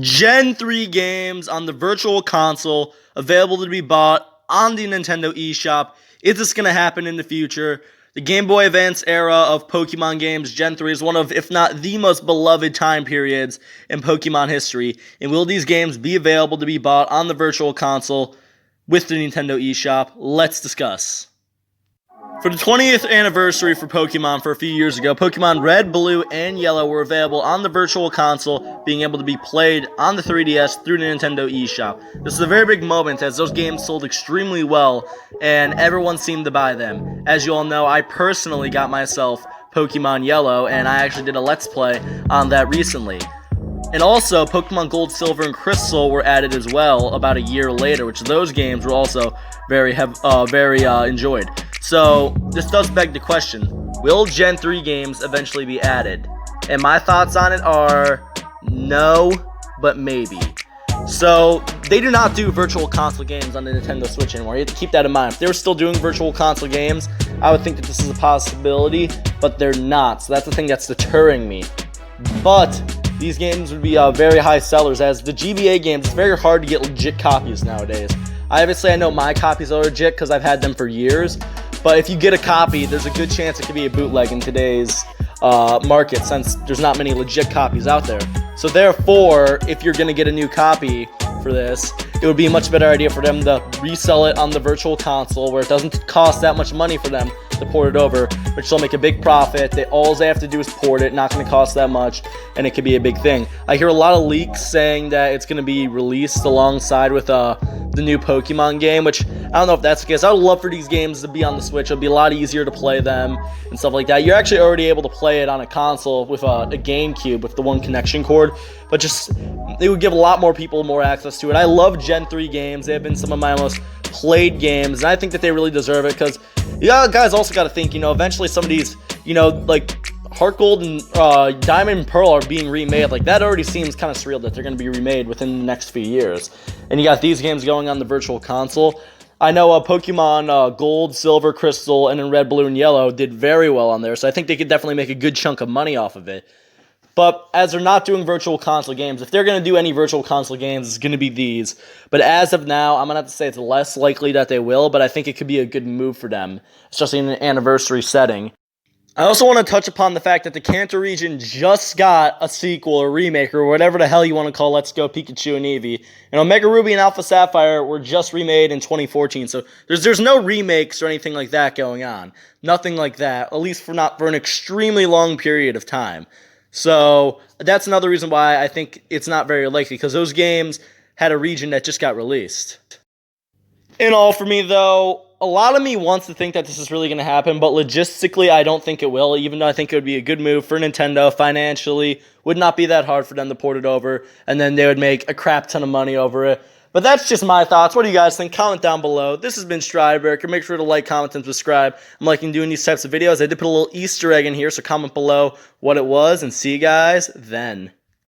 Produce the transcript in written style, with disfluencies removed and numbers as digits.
Gen 3 games on the Virtual Console available to be bought on the Nintendo eShop. Is this going to happen in the future? The Game Boy Advance era of Pokemon games, Gen 3, is one of, if not the most beloved time periods in Pokemon history. And will these games be available to be bought on the Virtual Console with the Nintendo eShop? Let's discuss. For the 20th anniversary for Pokemon for a few years ago, Pokemon Red, Blue, and Yellow were available on the Virtual Console, being able to be played on the 3DS through the Nintendo eShop. This is a very big moment as those games sold extremely well, and everyone seemed to buy them. As you all know, I personally got myself Pokemon Yellow, and I actually did a Let's Play on that recently. And also, Pokemon Gold, Silver, and Crystal were added as well about a year later, which those games were also very enjoyed. So, this does beg the question, will Gen 3 games eventually be added? And my thoughts on it are no, but maybe. So, they do not do Virtual Console games on the Nintendo Switch anymore. You have to keep that in mind. If they were still doing Virtual Console games, I would think that this is a possibility, but they're not. So that's the thing that's deterring me. But these games would be very high sellers, as the GBA games, it's very hard to get legit copies nowadays. Obviously, I know my copies are legit because I've had them for years, but if you get a copy, there's a good chance it could be a bootleg in today's market, since there's not many legit copies out there. So therefore, if you're going to get a new copy for this, it would be a much better idea for them to resell it on the Virtual Console, where it doesn't cost that much money for them to port it over, which they'll make a big profit. All they have to do is port it, not going to cost that much, and it could be a big thing. I hear a lot of leaks saying that it's going to be released alongside with the new Pokemon game, which I don't know if that's the case. I would love for these games to be on the Switch. It'll be a lot easier to play them and stuff like that. You're actually already able to play it on a console with a GameCube with the one connection cord, but just it would give a lot more people more access to it. I love Gen 3 games. They have been some of my most played games, and I think that they really deserve it, because guys also got to think, eventually some of these, like Heart Gold and Diamond and Pearl are being remade. Like, that already seems kind of surreal that they're going to be remade within the next few years. And you got these games going on the Virtual Console. I know Pokemon Gold, Silver, Crystal, and then Red, Blue, and Yellow did very well on there, so I think they could definitely make a good chunk of money off of it. But as they're not doing Virtual Console games, if they're going to do any Virtual Console games, it's going to be these. But as of now, I'm going to have to say it's less likely that they will, but I think it could be a good move for them, especially in an anniversary setting. I also want to touch upon the fact that the Kanto region just got a sequel or remake, or whatever the hell you want to call Let's Go Pikachu and Eevee. And Omega Ruby and Alpha Sapphire were just remade in 2014, so there's no remakes or anything like that going on. Nothing like that, at least for an extremely long period of time. So that's another reason why I think it's not very likely, because those games had a region that just got released. In all, for me though, a lot of me wants to think that this is really going to happen, but logistically I don't think it will, even though I think it would be a good move for Nintendo financially. Would not be that hard for them to port it over, and then they would make a crap ton of money over it. But that's just my thoughts. What do you guys think? Comment down below. This has been Strideberger. Make sure to like, comment, and subscribe. I'm liking doing these types of videos. I did put a little Easter egg in here, so comment below what it was, and see you guys then.